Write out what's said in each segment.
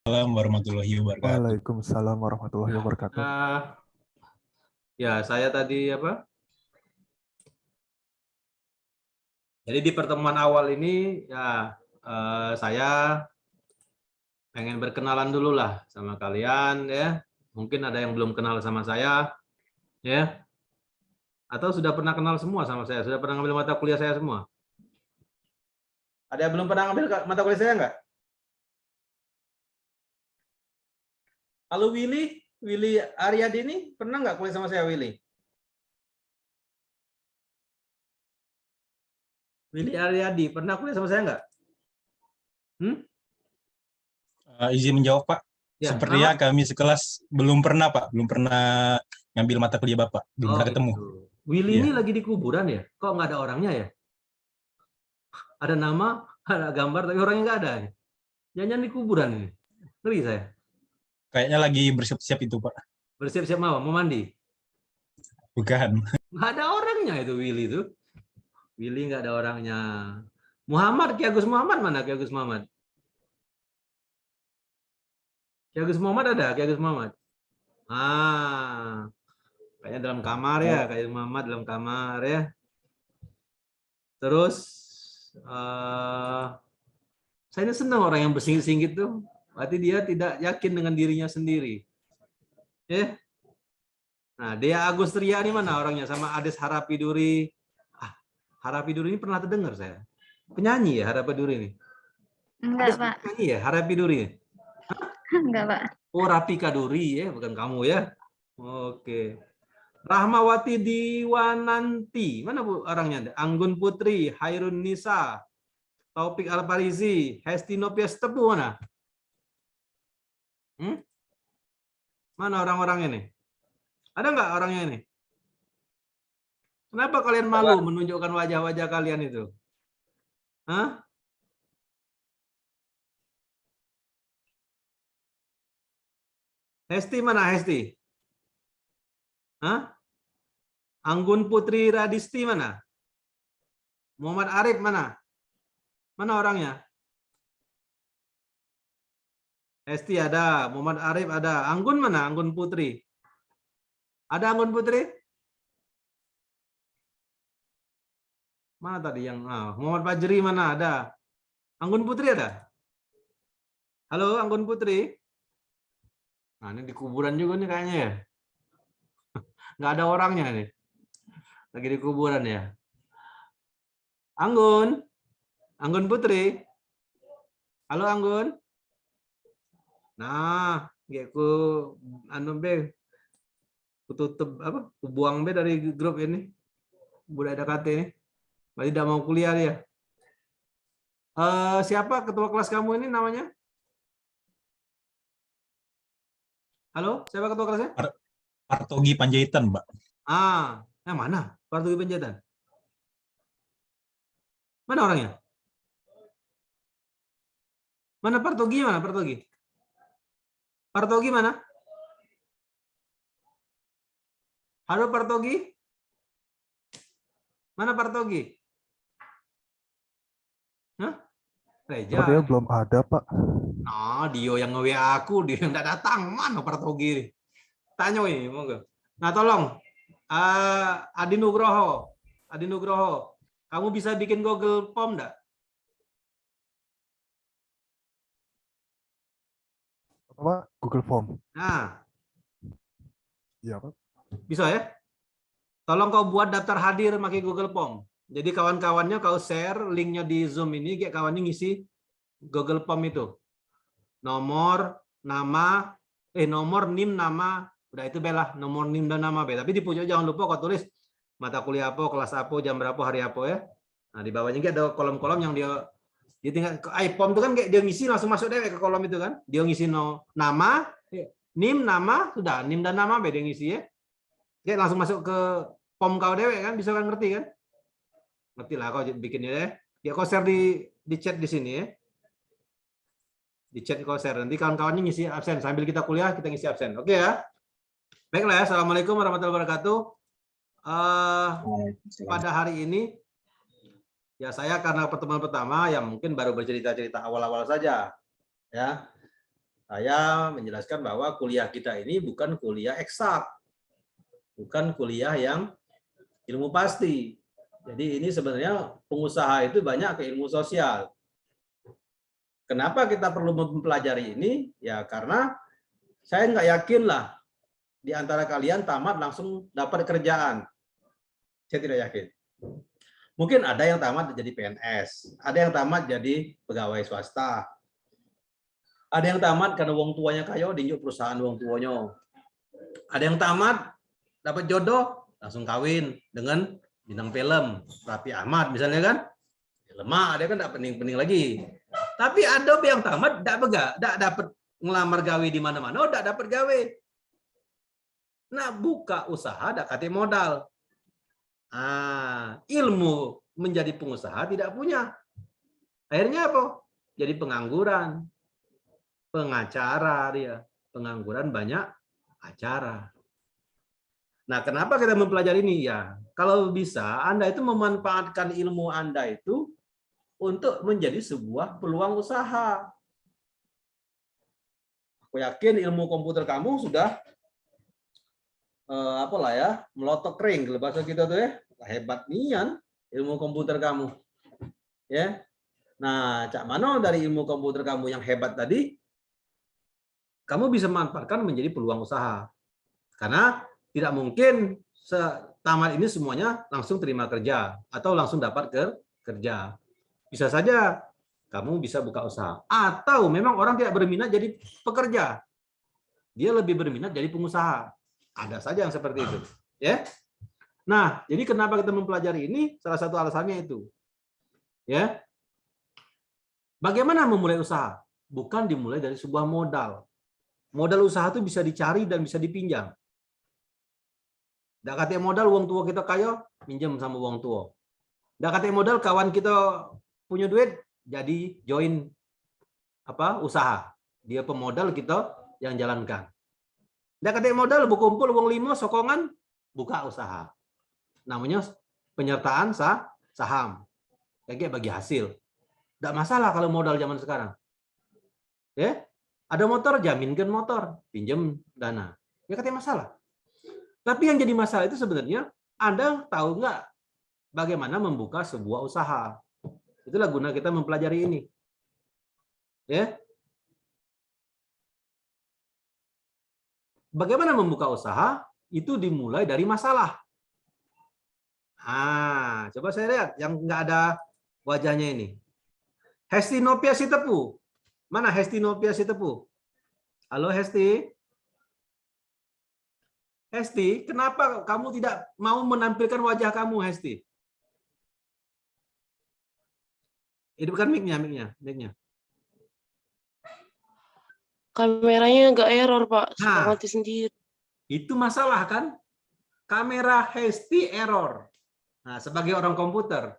Assalamualaikum warahmatullahi wabarakatuh. Waalaikumsalam warahmatullahi wabarakatuh. Ya, saya tadi apa? Jadi di pertemuan awal ini ya saya pengen berkenalan dulu lah sama kalian ya. Mungkin ada yang belum kenal sama saya ya. Atau sudah pernah kenal semua sama saya, sudah pernah ngambil mata kuliah saya semua. Ada yang belum pernah ngambil mata kuliah saya enggak? Halo Willy Aryadi ini pernah nggak kuliah sama saya Willy? Willy Aryadi pernah kuliah sama saya nggak? Izin menjawab Pak. Ya, Sepertinya kami sekelas belum pernah Pak, belum pernah ngambil mata kuliah Bapak, belum pernah ketemu. Gitu. Willy ini lagi di kuburan ya? Kok nggak ada orangnya ya? Ada nama, ada gambar, tapi orangnya nggak ada. Jangan di kuburan ini. Ngeri saya. Kayaknya lagi bersiap-siap itu Pak. Bersiap-siap mau mandi? Bukan. Nggak ada orangnya itu Willy itu. Willy nggak ada orangnya. Muhammad, Ki Agus Muhammad mana Ki Agus Muhammad? Ki Agus Muhammad ada? Ki Agus Muhammad? Kayaknya dalam kamar ya, Ki Agus Muhammad dalam kamar ya. Terus saya ini senang orang yang bersinggit-singgit tuh. Berarti dia tidak yakin dengan dirinya sendiri. Ya. Nah, Dea Agustria ini mana orangnya? Sama Ades Harapiduri. Harapiduri ini pernah terdengar saya. Penyanyi ya Harapiduri ini? Enggak, Ades Pak. penyanyi ya Harapiduri? Enggak, Pak. Oh, Rapika Duri ya, bukan kamu ya. Oke. Rahmawati Diwananti. Mana Bu orangnya? Anggun Putri, Hairun Nisa, Taufik Al-Farizi, Hesti Nopias Tebu mana? Mana orang-orang ini? Ada nggak orangnya ini? Kenapa kalian malu menunjukkan wajah-wajah kalian itu? Hah? Hesti mana Hesti? Hah? Anggun Putri Radisti mana? Muhammad Arif mana? Mana orangnya? Hesti ada, Muhammad Arif ada. Anggun mana? Anggun Putri. Ada Anggun Putri? Mana tadi yang Muhammad Fajri mana? Ada. Anggun Putri ada? Halo Anggun Putri? Nah, ini di kuburan juga nih kayaknya ya. Nggak ada orangnya nih. Lagi di kuburan ya. Anggun. Anggun Putri. Halo Anggun. Nah, ku anu be tutup apa? Ku buang be dari grup ini. Budak KT ini. Berarti tidak mau kuliah dia. Siapa ketua kelas kamu ini namanya? Halo, siapa ketua kelasnya? Partogi Panjaitan, Mbak. Yang mana? Partogi Panjaitan. Mana orangnya? Mana Partogi? Mana Partogi? Partogi mana? Halo Partogi? Mana Partogi? Hah? Reja. Sepertinya belum ada, Pak. Nah, Dio yang nge-WA aku, dia yang tidak datang. Mana Partogi? Tanya ini, monggo. Nah, tolong. Adi Nugroho. Adi Nugroho. Kamu bisa bikin Google Form enggak? Apa? Google Form. Nah. Iya, Pak. Bisa ya? Tolong kau buat daftar hadir pakai Google Form. Jadi kawan-kawannya kau share linknya di Zoom ini, kayak kawannya ngisi Google Form itu. Nomor, nama, nomor, NIM, nama, udah itu belah, nomor NIM dan nama be. Tapi di pojok jangan lupa kau tulis mata kuliah apa, kelas apa, jam berapa, hari apa ya. Nah di bawahnya ada kolom-kolom yang dia tinggal iPhone itu kan kayak dia ngisi langsung masuk deh ke kolom itu kan. Dia ngisi nama, NIM, nama, sudah NIM dan nama be dia ngisi ya. Kayak langsung masuk ke form kau dewe kan, bisa kan ngerti kan? Ngerti lah kau bikinnya ya. Ya kau share di chat di sini ya. Di chat kau share. Nanti kawan-kawannya ngisi absen. Sambil kita kuliah, kita ngisi absen. Oke ya? Baiklah ya. Assalamualaikum warahmatullahi wabarakatuh. Pada hari ini, ya saya karena pertemuan pertama, ya mungkin baru bercerita-cerita awal-awal saja. Ya. Saya menjelaskan bahwa kuliah kita ini bukan kuliah eksak, bukan kuliah yang ilmu pasti. Jadi ini sebenarnya pengusaha itu banyak ke ilmu sosial. Kenapa kita perlu mempelajari ini? Ya karena saya nggak yakin lah di antara kalian tamat langsung dapat kerjaan. Saya tidak yakin. Mungkin ada yang tamat jadi PNS, ada yang tamat jadi pegawai swasta, ada yang tamat karena wong tuanya kaya diunjuk perusahaan wong tuanya, ada yang tamat dapat jodoh langsung kawin dengan bintang film Raffi Ahmad misalnya kan, lemak ada kan tidak pening-pening lagi. Tapi ada yang tamat tidak dapat ngelamar gawe di mana-mana, tidak dapat gawe. Nah buka usaha tidak kate modal. Ilmu menjadi pengusaha tidak punya. Akhirnya apa? Jadi pengangguran, pengacara dia, pengangguran banyak acara. Nah, kenapa kita mempelajari ini? Ya, kalau bisa Anda itu memanfaatkan ilmu Anda itu untuk menjadi sebuah peluang usaha. Aku yakin ilmu komputer kamu sudah apalah ya, melotok kering kalau bahasa kita tuh ya. Hebat nian ilmu komputer kamu. Ya. Nah, Cak Mano dari ilmu komputer kamu yang hebat tadi, kamu bisa manfaatkan menjadi peluang usaha. Karena tidak mungkin tamat ini semuanya langsung terima kerja atau langsung dapat kerja. Bisa saja kamu bisa buka usaha. Atau memang orang tidak berminat jadi pekerja. Dia lebih berminat jadi pengusaha. Ada saja yang seperti itu. Ya. Nah, jadi kenapa kita mempelajari ini? Salah satu alasannya itu. Ya. Bagaimana memulai usaha? Bukan dimulai dari sebuah modal. Modal usaha itu bisa dicari dan bisa dipinjam. Nggak kate modal uang tua kita kaya, minjem sama uang tua. Nggak kate modal kawan kita punya duit, jadi join usaha. Dia pemodal, kita yang jalankan. Nggak kate modal, berkumpul uang 5, sokongan, buka usaha. Namanya penyertaan saham. Kayak bagi hasil. Nggak masalah kalau modal zaman sekarang. Ya, ada motor, jaminkan motor, pinjam dana. Ya katanya masalah. Tapi yang jadi masalah itu sebenarnya Anda tahu nggak bagaimana membuka sebuah usaha. Itulah guna kita mempelajari ini. Ya. Bagaimana membuka usaha? Itu dimulai dari masalah. Coba saya lihat yang nggak ada wajahnya ini. Hesti Nopia Sitepu. Mana Hesti Nopia Sitepu? Halo Hesti. Hesti, kenapa kamu tidak mau menampilkan wajah kamu, Hesti? Hidupkan mic-nya. Kameranya agak error, Pak. Suka Nah, mati sendiri. itu masalah kan? Kamera Hesti error. Nah, sebagai orang komputer,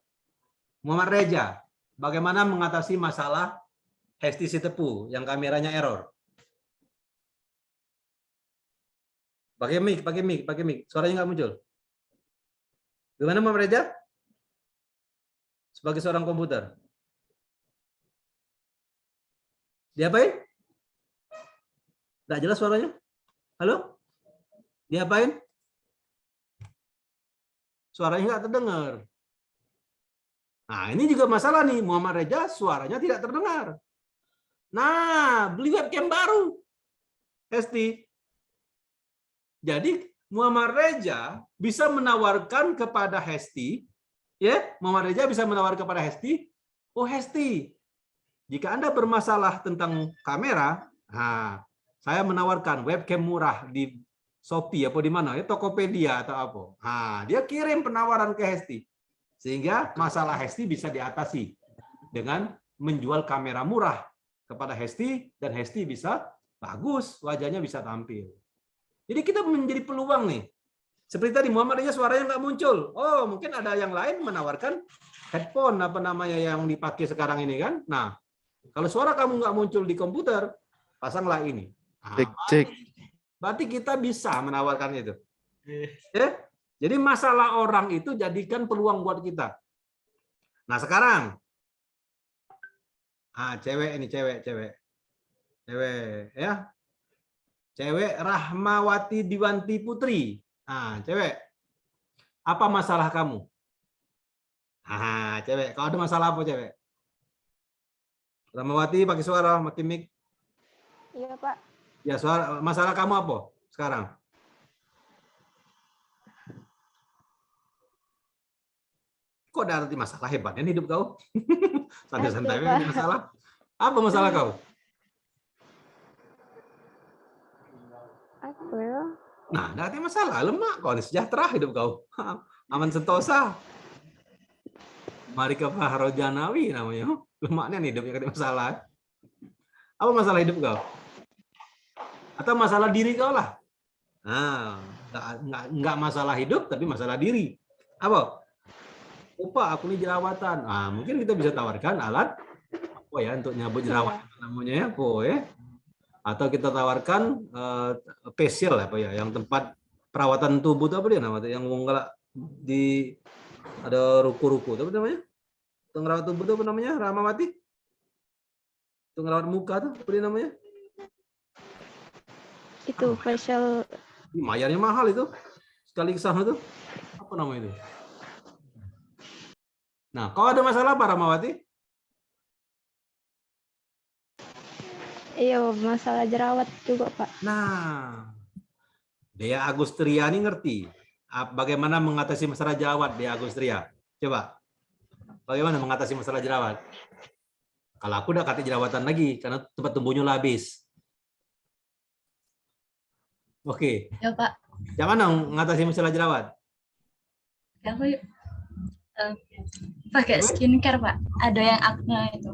Muhammad Reza, bagaimana mengatasi masalah Hesti Sitepu yang kameranya error? Pakai mic. Suaranya nggak muncul. Gimana Muhammad Reza? Sebagai seorang komputer. Diapain? Nggak jelas suaranya? Halo? Diapain? Suaranya nggak terdengar. Nah, ini juga masalah nih. Muhammad Reza suaranya tidak terdengar. Nah, beli webcam baru. Hesti. Jadi Muhammad Reza bisa menawarkan kepada Hesti, ya, Muhammad Reza bisa menawarkan kepada Hesti, oh Hesti, jika Anda bermasalah tentang kamera, saya menawarkan webcam murah di Shopee apa di mana ya, Tokopedia atau apa. Dia kirim penawaran ke Hesti, sehingga masalah Hesti bisa diatasi dengan menjual kamera murah kepada Hesti dan Hesti bisa bagus, wajahnya bisa tampil. Jadi kita menjadi peluang nih. Seperti tadi Muhammad aja suaranya nggak muncul. Oh, mungkin ada yang lain menawarkan headphone apa namanya yang dipakai sekarang ini kan. Nah, kalau suara kamu nggak muncul di komputer, pasanglah ini. Cek. Berarti kita bisa menawarkan itu. Ya? Jadi masalah orang itu jadikan peluang buat kita. Nah, sekarang cewek ini cewek. Cewek, ya. Cewek Rahmawati Diwanti Putri. Nah, cewek. Apa masalah kamu? Cewek. Kalau ada masalah apa, cewek? Rahmawati pakai suara, makin mic. Iya, Pak. Ya, masalah kamu apa sekarang? Kok ada arti masalah hebatnya nih hidup kau? Santai-santai Ada, Pak. masalah. Apa masalah kau? Apa ya? Nah, ada arti masalah. Lemak kau nih, sejahtera hidup kau. Aman sentosa. Marika Fahrojanawi namanya. Lemaknya nih hidupnya ada masalah. Apa masalah hidup kau? Atau masalah diri kau lah? Nah, enggak masalah hidup tapi masalah diri. Apa? Pak, aku ini jerawatan. Ah, mungkin kita bisa tawarkan alat apa ya untuk nyabut jerawat namanya ya, ya. Atau kita tawarkan facial apa ya, yang tempat perawatan tubuh itu apa dia namanya? Yang di ada ruku-ruku, apa namanya? Untuk ngerawat tubuh itu apa namanya? Rahmawati? Untuk ngerawat muka tuh apa dia namanya? Itu facial. Mayarnya mahal itu. Sekali ke sana tuh. Apa namanya itu? Nah, kau ada masalah apa, Rahmawati? Iya, masalah jerawat juga, Pak. Nah, Dea Agustriani ngerti bagaimana mengatasi masalah jerawat, Dea Agustria. Coba, bagaimana mengatasi masalah jerawat? Kalau aku udah kata jerawatan lagi, karena tempat tumbuhnya udah habis. Oke. Ya, Pak. Yang mana mengatasi masalah jerawat? Aku pakai skincare, Pak. Ada yang acne itu.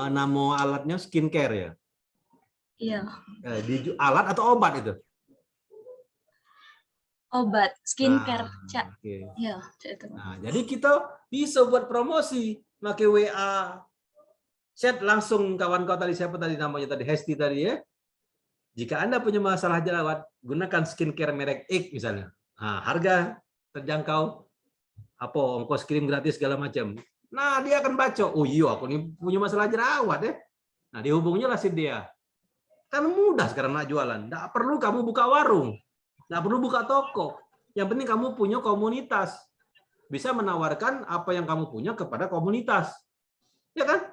Nama alatnya skincare ya? Iya. Alat atau obat itu? Obat skincare, Nah, Cak. oke. Iya, itu. Nah, jadi kita bisa buat promosi pakai WA. Chat langsung kawan kau tadi, siapa tadi namanya tadi, Hesti tadi ya. Jika Anda punya masalah jerawat, gunakan skincare merek X misalnya. Nah, harga terjangkau, apa ongkos kirim gratis segala macam. Nah, dia akan baca, oh iya aku ini punya masalah jerawat ya. Nah, dihubunginya lah si dia. Kan mudah sekarang nak jualan. Nggak perlu kamu buka warung. Nggak perlu buka toko. Yang penting kamu punya komunitas. Bisa menawarkan apa yang kamu punya kepada komunitas. Ya kan?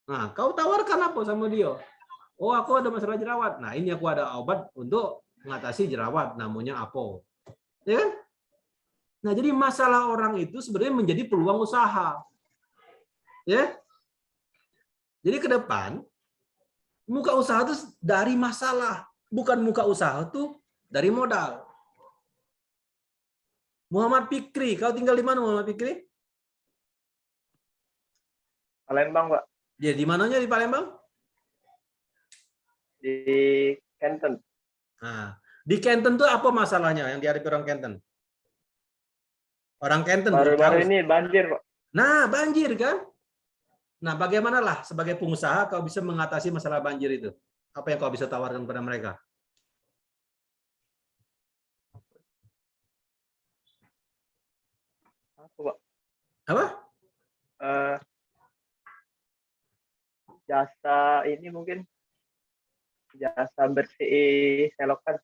Nah, kau tawarkan apa sama dia? Oh, aku ada masalah jerawat. Nah, ini aku ada obat untuk mengatasi jerawat. Namanya apa? Ya kan? Nah, jadi masalah orang itu sebenarnya menjadi peluang usaha. Ya? Jadi ke depan, muka usaha itu dari masalah. Bukan muka usaha itu dari modal. Muhammad Fikri, kau tinggal di mana Muhammad Fikri? Palembang, Pak. Ya, di mananya di Palembang? Di Kenten. Nah, di Kenten tuh apa masalahnya yang dihadapi orang Kenten? Orang Kenten Baru-baru ini banjir, Pak. Nah, banjir kan? Nah, bagaimanalah sebagai pengusaha kau bisa mengatasi masalah banjir itu? Apa yang kau bisa tawarkan kepada mereka? Apa, Pak? Apa? Jasa ini mungkin jasa bersih selokan.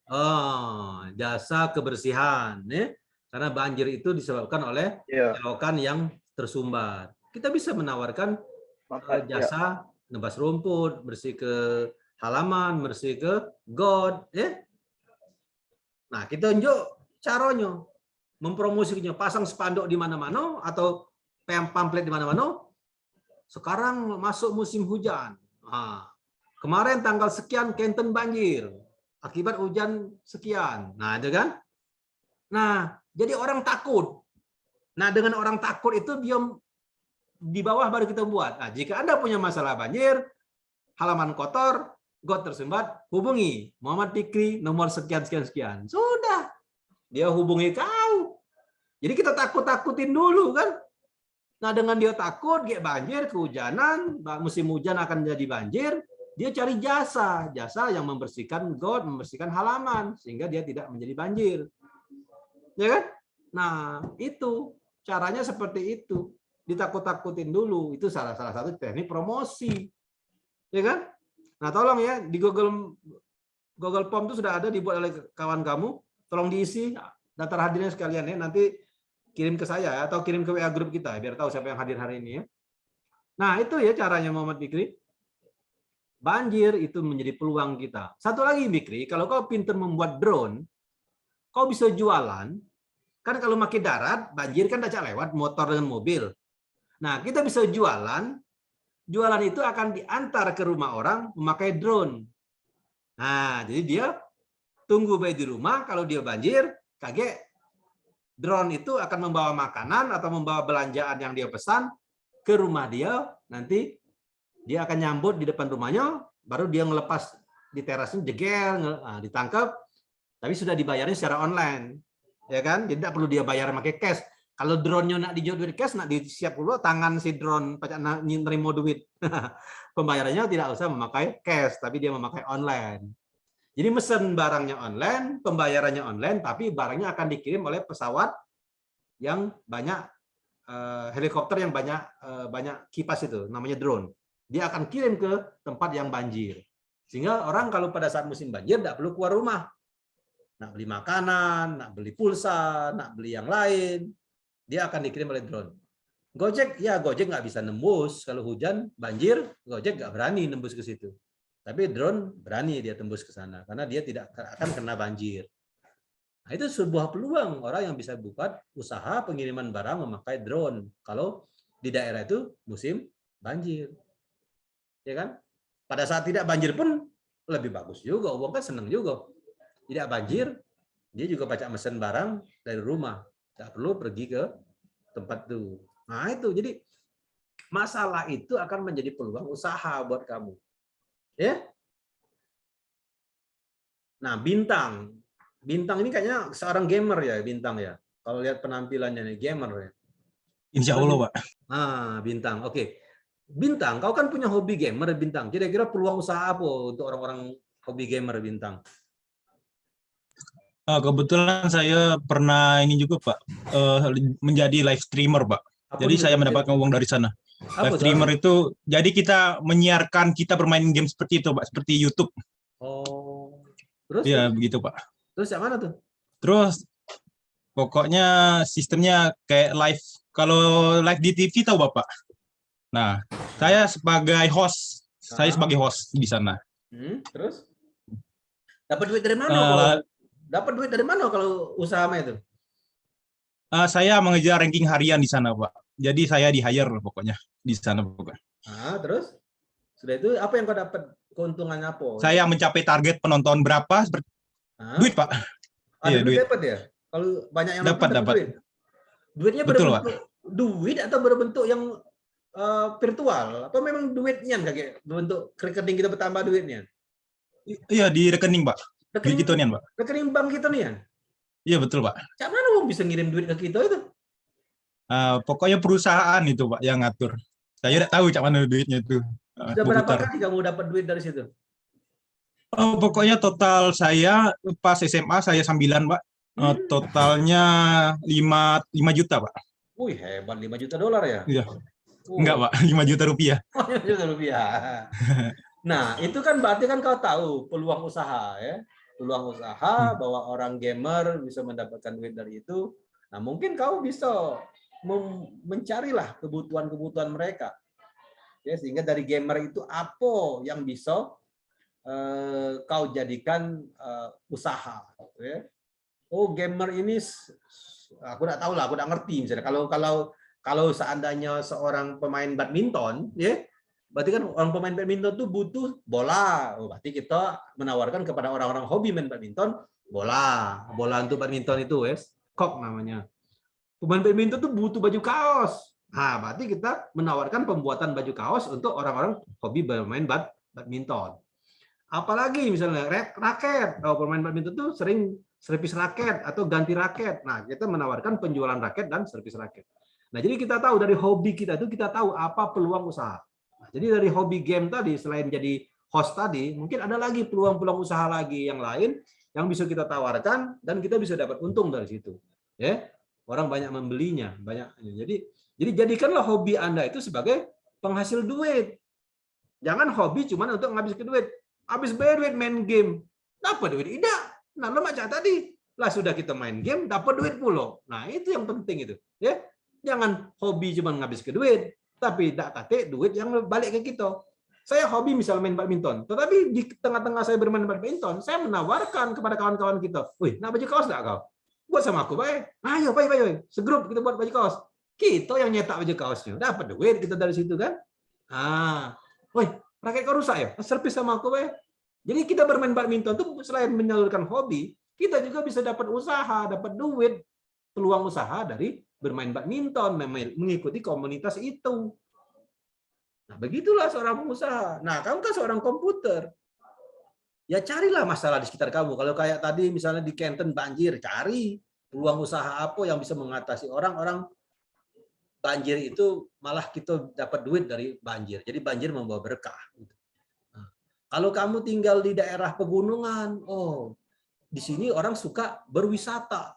Oh, jasa kebersihan, ya? Karena banjir itu disebabkan oleh Iya. selokan yang tersumbat. Kita bisa menawarkan jasa nebas rumput, bersih ke halaman, bersih ke got, ya. Nah, kita tunjuk caranya, mempromosikannya, pasang spanduk di mana-mana atau pamflet di mana-mana. Sekarang masuk musim hujan. Nah, kemarin tanggal sekian Kenten banjir akibat hujan sekian. Nah, itu kan? Nah, jadi orang takut. Nah, dengan orang takut itu dia di bawah baru kita buat. Nah, jika Anda punya masalah banjir, halaman kotor, got tersumbat, hubungi Muhammad Fikri nomor sekian sekian sekian. Sudah. Dia hubungi kau. Jadi kita takut-takutin dulu kan? Nah, dengan dia takut, dia banjir, kehujanan, musim hujan akan jadi banjir, dia cari jasa yang membersihkan got, membersihkan halaman, sehingga dia tidak menjadi banjir. Ya kan? Nah, itu caranya seperti itu. ditakut-takutin dulu. Itu salah satu teknik promosi. Ya kan? Nah, tolong ya di Google Form itu sudah ada dibuat oleh kawan kamu. Tolong diisi daftar hadirnya sekalian ya. Nanti kirim ke saya ya, atau kirim ke WA grup kita biar tahu siapa yang hadir hari ini ya. Nah, itu ya caranya Muhammad Bikri. Banjir itu menjadi peluang kita. Satu lagi Bikri, kalau kau pintar membuat drone, kau bisa jualan. Kan kalau pakai darat, banjir kan dacak lewat motor dengan mobil. Nah, kita bisa jualan. Jualan itu akan diantar ke rumah orang memakai drone. Nah, jadi dia tunggu baik di rumah. Kalau dia banjir, kaget. Drone itu akan membawa makanan atau membawa belanjaan yang dia pesan ke rumah dia. Nanti dia akan nyambut di depan rumahnya, baru dia ngelepas di terasnya, jegel, ditangkap, tapi sudah dibayarnya secara online, ya kan? Jadi tidak perlu dia bayar pakai cash. Kalau drone-nya nak dijual duit cash, nak disiap dulu tangan si drone pajak nerimo duit. Pembayarannya tidak usah memakai cash, tapi dia memakai online. Jadi mesen barangnya online, pembayarannya online, tapi barangnya akan dikirim oleh pesawat yang banyak helikopter yang banyak kipas itu, namanya drone. Dia akan kirim ke tempat yang banjir. Sehingga orang kalau pada saat musim banjir tidak perlu keluar rumah. Nak beli makanan, nak beli pulsa, nak beli yang lain, dia akan dikirim oleh drone. Gojek, ya Gojek nggak bisa nembus. Kalau hujan, banjir, Gojek nggak berani nembus ke situ. Tapi drone berani dia tembus ke sana. Karena dia tidak akan kena banjir. Nah, itu sebuah peluang orang yang bisa buka usaha pengiriman barang memakai drone. Kalau di daerah itu musim banjir. Ya kan? Pada saat tidak banjir pun lebih bagus juga, uang kan senang juga. Tidak banjir, dia juga pacak mesen barang dari rumah, tidak perlu pergi ke tempat itu. Nah itu, jadi masalah itu akan menjadi peluang usaha buat kamu. Ya. Nah Bintang ini kayaknya seorang gamer ya Bintang ya. Kalau lihat penampilannya nih gamer ya. Insya Allah, Pak. Nah Bintang, oke. Bintang, kau kan punya hobi gamer Bintang. Kira-kira peluang usaha apa untuk orang-orang hobi gamer Bintang? Kebetulan saya pernah ini juga, Pak, menjadi live streamer, Pak. Apa Jadi itu saya live mendapatkan uang dari sana. Apa Live itu? streamer itu, jadi kita menyiarkan kita bermain game seperti itu, Pak, seperti YouTube. Oh, terus? Iya, begitu, Pak. Terus yang mana tuh? Terus pokoknya sistemnya kayak live. Kalau live di TV tahu Bapak. Nah, saya sebagai host. Saya sebagai host di sana. Terus? Dapat duit dari mana? Dapat duit dari mana kalau usaha itu? Saya mengejar ranking harian di sana, Pak. Jadi saya di-hire pokoknya di sana, Pak. Terus? Sudah itu apa yang kau dapat? Keuntungannya apa? Saya mencapai target penonton berapa? Duit, Pak. Ada Iya, duit duit. dapat ya? Kalau banyak yang Dapat. duit. Duitnya Betul, berbentuk duit atau berbentuk yang virtual? Apa memang duitnya kayak berbentuk rekening kita bertambah duitnya? Iya, di rekening, Pak. Di Rekening, gitu nih, Pak. rekening bank kita nih ya? Iya, betul, Pak. Cak mana Bang bisa ngirim duit ke kita itu? Pokoknya perusahaan itu, Pak, yang ngatur. Saya tidak tahu cak mana duitnya itu. Sudah berapa berputar. kali kamu dapat duit dari situ? Pokoknya total saya pas SMA saya 9, Pak. Totalnya 5 juta, Pak. Wih, hebat, 5 juta dolar ya? Iya. Enggak, Pak. 5 juta rupiah. 5 juta rupiah. Nah, itu kan berarti kan kau tahu peluang usaha ya. Peluang usaha bahwa orang gamer bisa mendapatkan duit dari itu. Nah, mungkin kau bisa mencarilah kebutuhan-kebutuhan mereka. Ya, sehingga dari gamer itu apa yang bisa kau jadikan usaha. Ya. Oh, gamer ini aku tidak tahu lah, aku tidak ngerti misalnya. Kalau seandainya seorang pemain badminton, ya, berarti kan orang pemain badminton itu butuh bola. Oh, berarti kita menawarkan kepada orang-orang hobi main badminton bola. Bola untuk badminton itu, kok namanya. Pemain badminton itu butuh baju kaos. Nah, berarti kita menawarkan pembuatan baju kaos untuk orang-orang hobi bermain badminton. Apalagi misalnya raket. Oh, pemain badminton itu sering servis raket atau ganti raket. Nah, kita menawarkan penjualan raket dan servis raket. Nah, jadi kita tahu dari hobi kita itu kita tahu apa peluang usaha. Nah, jadi dari hobi game tadi selain jadi host tadi, mungkin ada lagi peluang-peluang usaha lagi yang lain yang bisa kita tawarkan dan kita bisa dapat untung dari situ. Ya. Orang banyak membelinya, banyak. Jadi Jadi jadikanlah hobi Anda itu sebagai penghasil duit. Jangan hobi cuma untuk ngabisin duit. Habis bayar duit main game, dapat duit. Tidak. Nah, lo macam tadi. Lah sudah kita main game, dapat duit pula. Nah, itu yang penting itu. Ya, jangan hobi cuma ngabis ke duit, tapi tidak kate duit yang balik ke kita. Saya hobi misal main badminton, tetapi di tengah-tengah saya bermain badminton, saya menawarkan kepada kawan-kawan kita, wih, nak baju kaos enggak kau? Buat sama aku, baik. Ayo, baik. Segrup kita buat baju kaos. Kita yang nyetak baju kaosnya, dapat duit kita dari situ kan? Wih, raket kau rusak ya? Servis sama aku, baik. Jadi kita bermain badminton itu selain menyalurkan hobi, kita juga bisa dapat usaha, dapat duit, peluang usaha dari bermain badminton, mengikuti komunitas itu. Nah, begitulah seorang pengusaha. Nah, kamu kan seorang komputer. Ya carilah masalah di sekitar kamu. Kalau kayak tadi misalnya di Kenten banjir, cari peluang usaha apa yang bisa mengatasi orang-orang banjir itu, malah kita dapat duit dari banjir. Jadi banjir membawa berkah. Nah, kalau kamu tinggal di daerah pegunungan, di sini orang suka berwisata.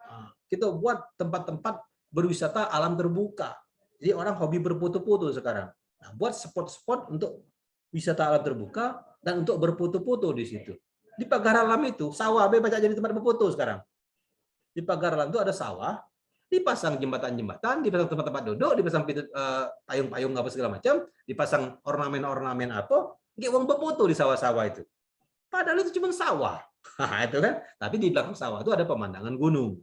Nah, kita buat tempat-tempat berwisata alam terbuka. Jadi orang hobi berfoto-foto sekarang. Nah, buat spot-spot untuk wisata alam terbuka dan untuk berfoto-foto di situ. Di pagar alam itu, sawah banyak jadi tempat berfoto sekarang. Di pagar alam itu ada sawah, dipasang jembatan-jembatan, dipasang tempat-tempat duduk, dipasang payung-payung apa segala macam, dipasang ornamen-ornamen apa, nggak uang berfoto di sawah-sawah itu. Padahal itu cuma sawah. Nah, itu kan. Tapi di belakang sawah itu ada pemandangan gunung.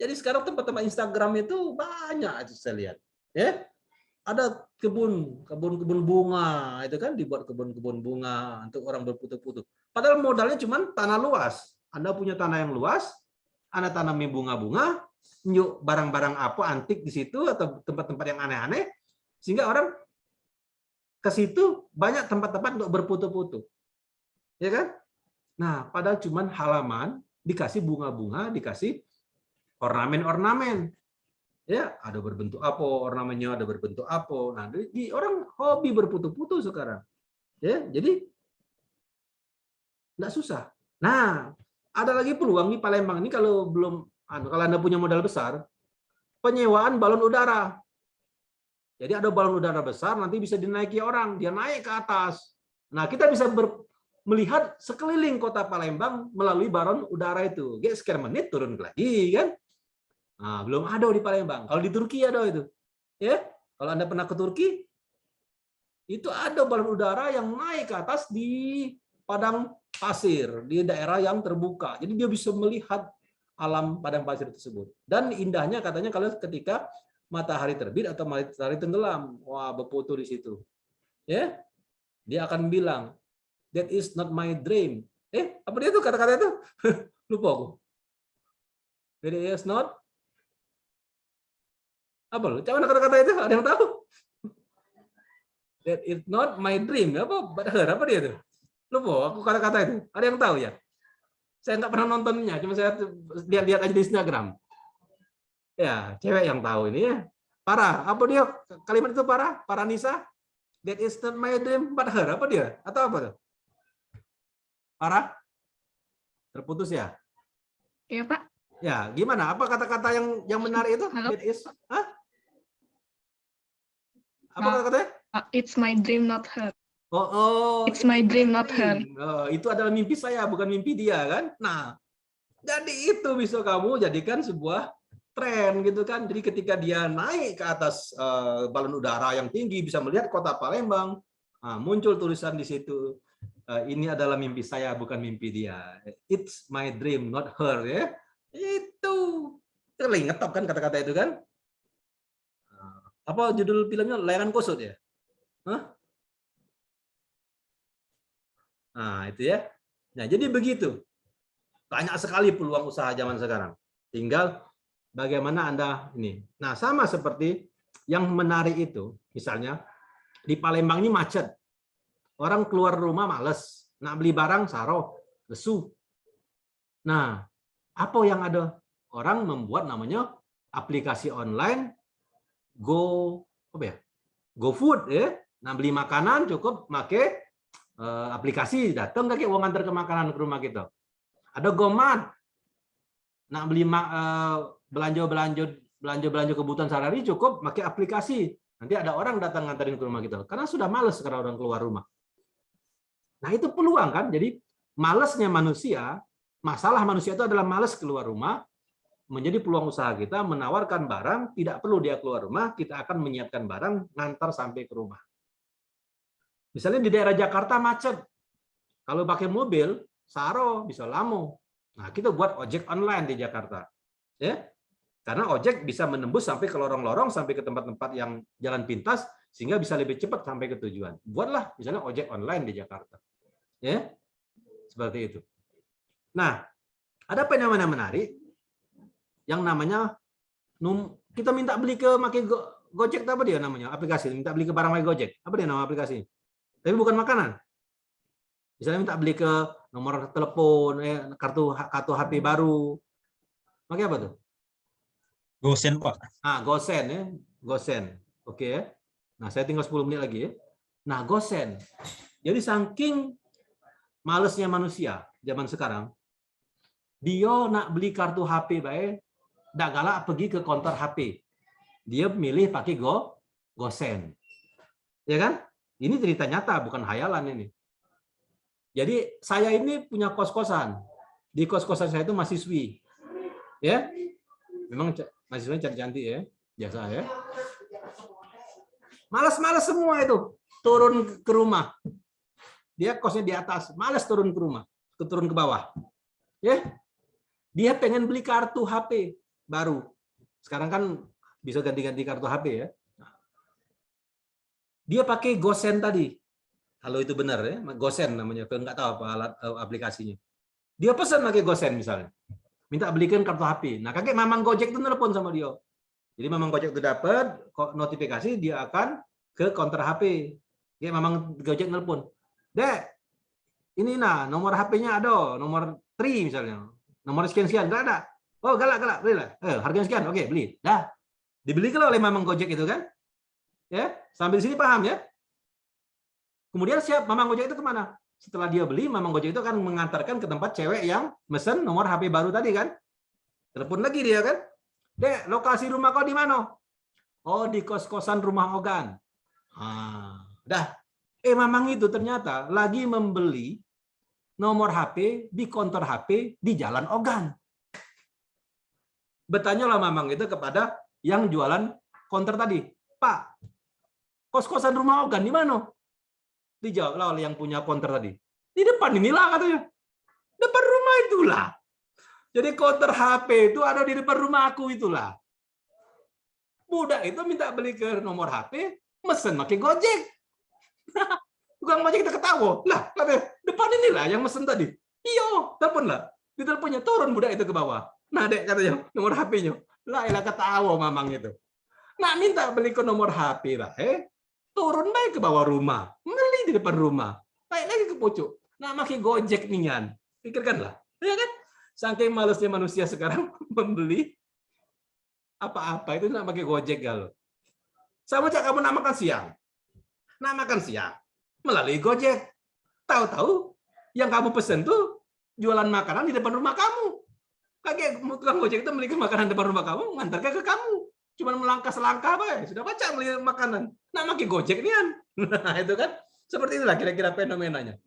Jadi sekarang tempat-tempat Instagram itu banyak saya lihat. Ya. Ada kebun bunga, itu kan dibuat kebun-kebun bunga untuk orang berfoto-foto. Padahal modalnya cuma tanah luas. Anda punya tanah yang luas, Anda tanami bunga-bunga, nyuk barang-barang apa antik di situ atau tempat-tempat yang aneh-aneh, sehingga orang ke situ banyak tempat-tempat untuk berfoto-foto. Ya kan? Nah, padahal cuma halaman dikasih bunga-bunga, dikasih ornamen-ornamen. Ya, ada berbentuk apa, ornamennya ada berbentuk apa. Nah, di orang hobi berfoto-foto sekarang. Ya, jadi enggak susah. Nah, ada lagi peluang di Palembang ini kalau Anda punya modal besar, penyewaan balon udara. Jadi ada balon udara besar nanti bisa dinaiki orang, dia naik ke atas. Nah, kita bisa melihat sekeliling kota Palembang melalui balon udara itu. Sekian menit turun lagi kan? Nah, belum ada di Palembang. Kalau di Turki ada itu. Ya, kalau Anda pernah ke Turki, itu ada balon udara yang naik ke atas di padang pasir, di daerah yang terbuka. Jadi dia bisa melihat alam padang pasir tersebut. Dan indahnya katanya kalau ketika matahari terbit atau matahari tenggelam, wah berfoto di situ. Ya, dia akan bilang, that is not my dream. Apa dia tuh kata-kata itu? Lupa aku. That is not apa loh? Coba kata-kata itu ada yang tahu? That is not my dream. Apa dia itu? Lupa aku kata-kata itu. Ada yang tahu ya? Saya nggak pernah nontonnya, cuma saya lihat aja di Instagram. Ya, cewek yang tahu ini ya. Parah. Apa dia? Kalimat itu parah? Para Nisa? That is not my dream, but her. Apa dia? Atau apa tuh? Parah? Terputus ya? Iya, Pak. Ya, gimana? Apa kata-kata yang menarik itu? Halo? That is, apa kata-katanya? It's my dream, not her. Oh, It's my dream, not her. itu adalah mimpi saya, bukan mimpi dia kan? Nah, jadi itu bisa kamu jadikan sebuah tren gitu kan. Jadi ketika dia naik ke atas balon udara yang tinggi bisa melihat kota Palembang, muncul tulisan di situ. Ini adalah mimpi saya, bukan mimpi dia. It's my dream, not her ya. Itu ngetop kan kata-kata itu kan? Apa judul filmnya? Layangan Kusut ya? Nah, itu ya. Nah, jadi begitu. Banyak sekali peluang usaha zaman sekarang. Tinggal bagaimana Anda ini. Nah, sama seperti yang menarik itu, misalnya di Palembang ini macet. Orang keluar rumah males, nak beli barang saro, lesu. Nah, apa yang ada? Orang membuat namanya aplikasi online GoFood ya. Nah, beli makanan cukup pakai aplikasi, datang nggak uang antar ke makanan ke rumah kita. Ada GoMart. Nah, beli belanja belanja kebutuhan sehari-hari cukup pakai aplikasi. Nanti ada orang datang nganterin ke rumah kita. Karena sudah males sekarang orang keluar rumah. Nah itu peluang kan. Jadi malesnya manusia, masalah manusia itu adalah males keluar rumah, menjadi peluang usaha kita menawarkan barang, tidak perlu dia keluar rumah, kita akan menyiapkan barang, ngantar sampai ke rumah. Misalnya di daerah Jakarta macet. Kalau pakai mobil, Saro, bisa Lamo. Nah, kita buat ojek online di Jakarta. Ya. Karena ojek bisa menembus sampai ke lorong-lorong, sampai ke tempat-tempat yang jalan pintas, sehingga bisa lebih cepat sampai ke tujuan. Buatlah misalnya ojek online di Jakarta. Ya. Seperti itu. Nah, ada fenomena menarik yang namanya kita minta beli ke pakai Gojek, apa dia namanya? Aplikasi minta beli ke barang pakai Gojek. Apa dia nama aplikasi? Tapi bukan makanan. Misalnya minta beli ke nomor telepon, kartu HP baru. Pakai apa tuh? Gosen, Pak. Gosen ya. Gosen. Oke ya. Nah, saya tinggal 10 menit lagi ya. Nah, Gosen. Jadi saking malesnya manusia zaman sekarang, dia nak beli kartu HP baik, dak galak pergi ke konter HP. Dia milih pakai Gosen. Ya kan? Ini cerita nyata, bukan hayalan ini. Jadi saya ini punya kos-kosan. Di kos-kosan saya itu mahasiswi. Ya. Memang mahasiswanya cantik-cantik ya. Biasa ya. Malas-malas semua itu turun ke rumah. Dia kosnya di atas, malas turun ke rumah, turun ke bawah. Ya. Dia pengen beli kartu HP baru. Sekarang kan bisa ganti-ganti kartu HP ya. Dia pakai Gosen tadi. Kalau itu benar ya, Gosen namanya. Kalau nggak tahu apa alat aplikasinya. Dia pesan pakai Gosen misalnya. Minta belikan kartu HP. Nah, kakek Mamang Gojek itu nelpon sama dia. Jadi Mamang Gojek itu dapat notifikasi, dia akan ke counter HP. Kakek Mamang Gojek nelpon. Dek, ini nomor HP-nya ada, nomor 3 misalnya. Nomor sekian-sekian, enggak ada. Oh, galak, belilah. Harganya sekian, oke, beli. Dah. Dibeli kalau oleh Mamang Gojek itu kan. Ya, sampai di sini paham ya? Kemudian siap Mamang Gojek itu kemana? Setelah dia beli, Mamang Gojek itu akan mengantarkan ke tempat cewek yang mesen nomor HP baru tadi kan. Telepon lagi dia kan. Dek, lokasi rumah kau di mana? Oh, di kos-kosan rumah Ogan. Dah. Mamang itu ternyata lagi membeli nomor HP di konter HP di Jalan Ogan. Bertanyalah Mamang itu kepada yang jualan konter tadi. Pak, kos-kosan rumah Ogan di mana? Dijawablah oleh yang punya konter tadi. Di depan inilah katanya. Depan rumah itulah. Jadi konter HP itu ada di depan rumah aku itulah. Budak itu minta beli ke nomor HP, mesen pakai Gojek. Tukang Gojek kita ketawa. Lah, katanya, depan inilah yang mesen tadi. Iya, telepon lah. Di teleponnya turun budak itu ke bawah. Nah, Dek katanya, nomor HP-nya. Lah, elah ketawa Mamang itu. Nah, minta beli ke nomor HP lah, turun baik ke bawah rumah, beli di depan rumah, baik lagi ke pucuk. Nah, makin Gojek nian, pikirkanlah, ya kan? Saking malasnya manusia sekarang membeli apa-apa itu nak pakai Gojek kalau. Sama cak kamu nak makan siang melalui Gojek. Tahu-tahu yang kamu pesen tuh jualan makanan di depan rumah kamu. Kakek tukang Gojek itu beli makanan di depan rumah kamu, ngantarkan ke kamu. Cuma melangkah selangkah apa sudah baca beli makanan. Nah, pakai Gojek nian. Nah, itu kan seperti itulah kira-kira fenomenanya.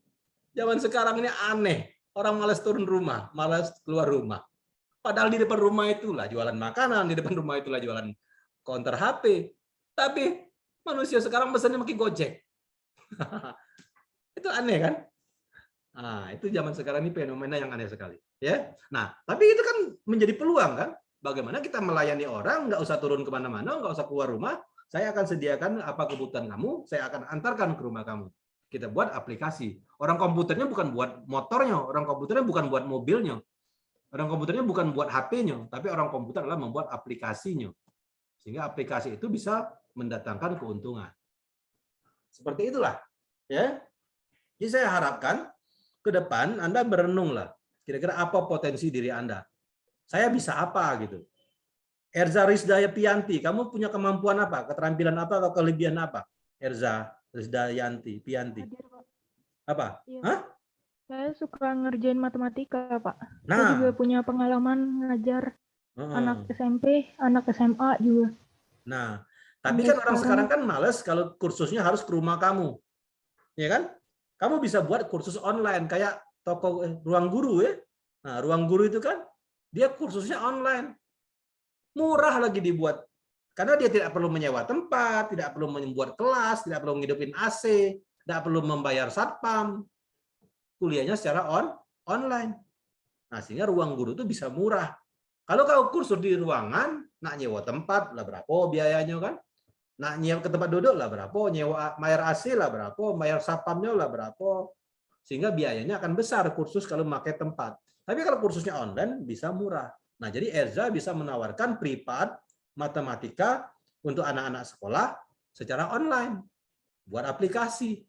Zaman sekarang ini aneh. Orang malas turun rumah, malas keluar rumah. Padahal di depan rumah itulah jualan makanan, di depan rumah itulah jualan counter HP. Tapi manusia sekarang pesannya pakai Gojek. Itu aneh kan? Nah, itu zaman sekarang ini fenomena yang aneh sekali. Ya. Nah, tapi itu kan menjadi peluang kan? Bagaimana kita melayani orang, nggak usah turun kemana-mana, nggak usah keluar rumah. Saya akan sediakan apa kebutuhan kamu, saya akan antarkan ke rumah kamu. Kita buat aplikasi. Orang komputernya bukan buat motornya, orang komputernya bukan buat mobilnya, orang komputernya bukan buat HP-nya, tapi orang komputer adalah membuat aplikasinya. Sehingga aplikasi itu bisa mendatangkan keuntungan. Seperti itulah. Ya. Jadi saya harapkan ke depan Anda berenunglah. Kira-kira apa potensi diri Anda? Saya bisa apa gitu. Erza Rizdaya Pianti, kamu punya kemampuan apa? Keterampilan apa atau kelebihan apa? Erza Rizdayanti Pianti. Hadir, Pak. Apa? Iya. Hah? Saya suka ngerjain matematika, Pak. Saya Nah, juga punya pengalaman ngajar anak SMP, anak SMA juga. Nah, tapi Sampai kan orang sekarang. sekarang kan males kalau kursusnya harus ke rumah kamu. Ya kan? Kamu bisa buat kursus online kayak toko Ruang Guru ya. Nah, Ruang Guru itu kan dia kursusnya online. Murah lagi dibuat. Karena dia tidak perlu menyewa tempat, tidak perlu membuat kelas, tidak perlu ngidupin AC, tidak perlu membayar satpam. Kuliahnya secara online. Nah, sehingga Ruang Guru itu bisa murah. Kalau kau kursus di ruangan, nak nyewa tempat lah berapa biayanya kan? Nak nyewa ke tempat duduk lah berapa, nyewa bayar AC lah berapa, bayar satpamnya lah berapa. Sehingga biayanya akan besar kursus kalau pakai tempat. Tapi kalau kursusnya online bisa murah. Nah, jadi Erza bisa menawarkan privat matematika untuk anak-anak sekolah secara online. Buat aplikasi.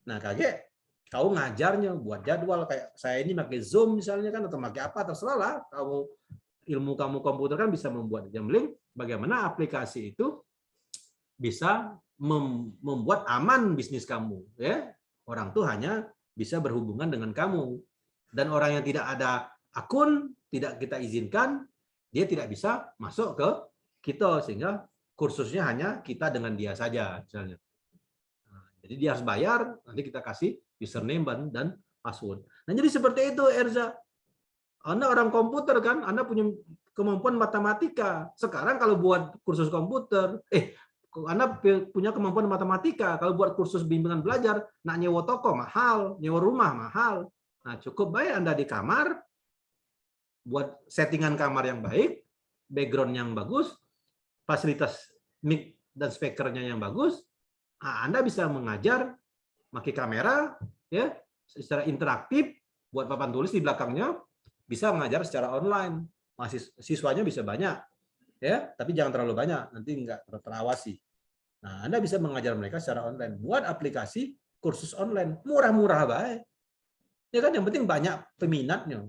Nah, kakek, kau ngajarnya, buat jadwal kayak saya ini pakai Zoom misalnya kan, atau pakai apa, terserah lah. Ilmu kamu komputer kan bisa membuat gambling. Bagaimana aplikasi itu bisa membuat aman bisnis kamu. Ya, orang tuh hanya bisa berhubungan dengan kamu. Dan orang yang tidak ada akun, tidak kita izinkan, dia tidak bisa masuk ke kita, sehingga kursusnya hanya kita dengan dia saja misalnya. Jadi dia harus bayar, nanti kita kasih username dan password. Nah, jadi seperti itu Erza. Anda orang komputer kan, Anda punya kemampuan matematika. Sekarang kalau buat kursus komputer, Anda punya kemampuan matematika, kalau buat kursus bimbingan belajar, nak nyewa toko mahal, nyewa rumah mahal. Nah, cukup baik Anda di kamar, buat settingan kamar yang baik, background yang bagus, fasilitas mic dan speakernya yang bagus, nah, Anda bisa mengajar, pakai kamera, ya, secara interaktif, buat papan tulis di belakangnya, bisa mengajar secara online. Siswanya bisa banyak, ya, tapi jangan terlalu banyak, nanti nggak terawasi. Nah, Anda bisa mengajar mereka secara online. Buat aplikasi kursus online, murah-murah baik. Ya kan, yang penting banyak peminatnya.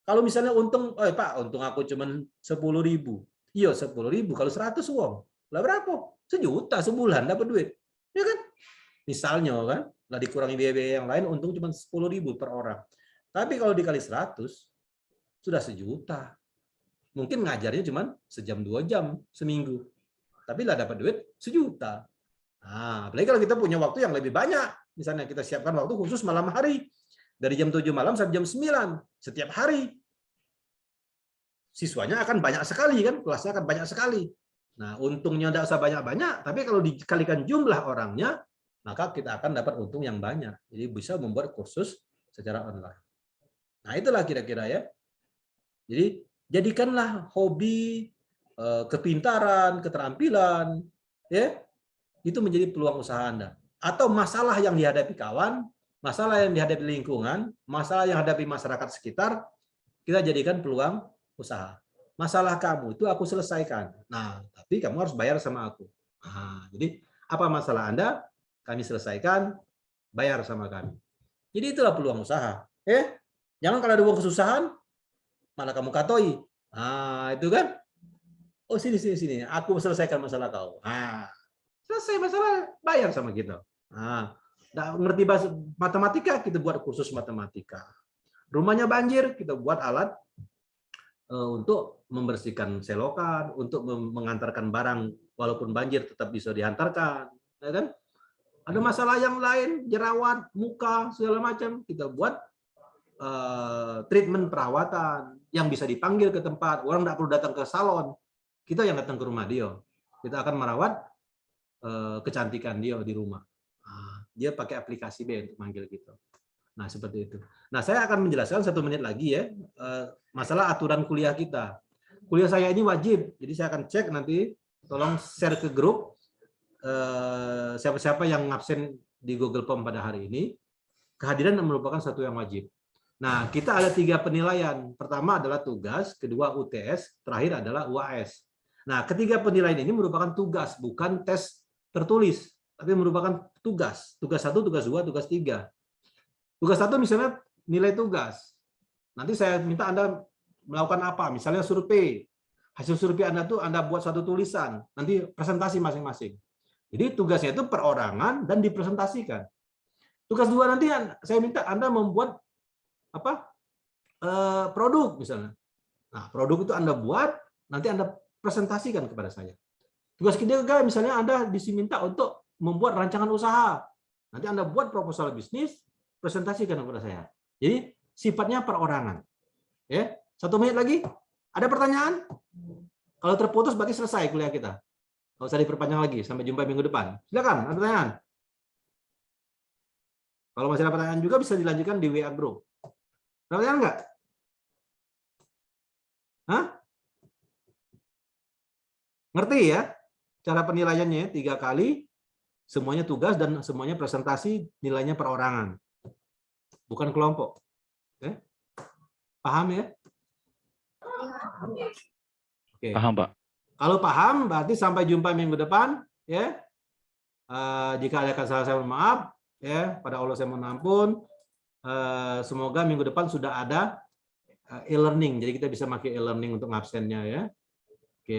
Kalau misalnya untung, Pak, untung aku cuma 10.000. Iya, 10.000. Kalau 100 uang, lah berapa? 1 juta sebulan dapat duit. Ya kan? Misalnya kan, lah dikurangi biaya yang lain, untung cuma 10.000 per orang. Tapi kalau dikali 100, sudah 1 juta. Mungkin ngajarnya cuma sejam 2 jam seminggu. Tapi lah dapat duit 1 juta. Nah, apalagi kalau kita punya waktu yang lebih banyak. Misalnya kita siapkan waktu khusus malam hari. Dari jam 7 malam sampai jam 9. Setiap hari. Siswanya akan banyak sekali kan. Kelasnya akan banyak sekali. Nah, untungnya tidak usah banyak-banyak. Tapi kalau dikalikan jumlah orangnya, maka kita akan dapat untung yang banyak. Jadi bisa membuat kursus secara online. Nah, itulah kira-kira ya. Jadi, jadikanlah hobi, kepintaran, keterampilan, ya, itu menjadi peluang usaha Anda. Atau masalah yang dihadapi kawan, masalah yang dihadapi lingkungan, masalah yang dihadapi masyarakat sekitar, kita jadikan peluang usaha. Masalah kamu itu aku selesaikan. Nah, tapi kamu harus bayar sama aku. Nah, jadi apa masalah Anda? Kami selesaikan, bayar sama kami. Jadi itulah peluang usaha. Jangan kalau ada uang kesusahan, malah kamu katoi. Nah, itu kan. Oh, sini. Aku selesaikan masalah kau. Nah, selesai masalah, bayar sama kita. Nah, ngerti bahasa matematika, kita buat kursus matematika. Rumahnya banjir, kita buat alat untuk membersihkan selokan, untuk mengantarkan barang walaupun banjir tetap bisa diantarkan, ya kan? Ada masalah yang lain, jerawat, muka, segala macam, kita buat treatment perawatan yang bisa dipanggil ke tempat, orang tidak perlu datang ke salon, kita yang datang ke rumah dia, kita akan merawat kecantikan dia di rumah. Nah, dia pakai aplikasi B untuk manggil gitu. Nah, seperti itu. Nah, saya akan menjelaskan 1 menit lagi ya, masalah aturan kuliah kita. Kuliah saya ini wajib, jadi saya akan cek nanti, tolong share ke grup siapa-siapa yang absen di Google Form pada hari ini. Kehadiran merupakan satu yang wajib. Nah, kita ada 3 penilaian. Pertama adalah tugas, kedua UTS, terakhir adalah UAS. Nah, ketiga penilaian ini merupakan tugas, bukan tes tertulis, tapi merupakan tugas. Tugas 1, tugas 2, tugas 3. Tugas 1 misalnya nilai tugas. Nanti saya minta Anda melakukan apa? Misalnya survei. Hasil survei Anda tuh Anda buat suatu tulisan, nanti presentasi masing-masing. Jadi tugasnya itu perorangan dan dipresentasikan. Tugas 2 nanti saya minta Anda membuat produk misalnya. Nah, produk itu Anda buat, nanti Anda presentasikan kepada saya. Tugas ketiga, misalnya Anda diminta untuk membuat rancangan usaha. Nanti Anda buat proposal bisnis, presentasikan kepada saya. Jadi sifatnya perorangan. Ya, 1 menit lagi. Ada pertanyaan? Kalau terputus berarti selesai kuliah kita. Nggak usah diperpanjang lagi. Sampai jumpa minggu depan. Silakan, ada pertanyaan. Kalau masih ada pertanyaan juga bisa dilanjutkan di WA Group. Ada pertanyaan nggak? Hah? Ngerti ya? Cara penilaiannya 3 kali, semuanya tugas dan semuanya presentasi, nilainya perorangan. Bukan kelompok. Ya? Paham ya? Oke. Paham, Pak. Kalau paham, berarti sampai jumpa minggu depan. Ya. Jika ada kesalahan, saya mohon maaf. Ya, pada Allah saya mohon ampun. Semoga minggu depan sudah ada e-learning, jadi kita bisa pakai e-learning untuk absennya ya.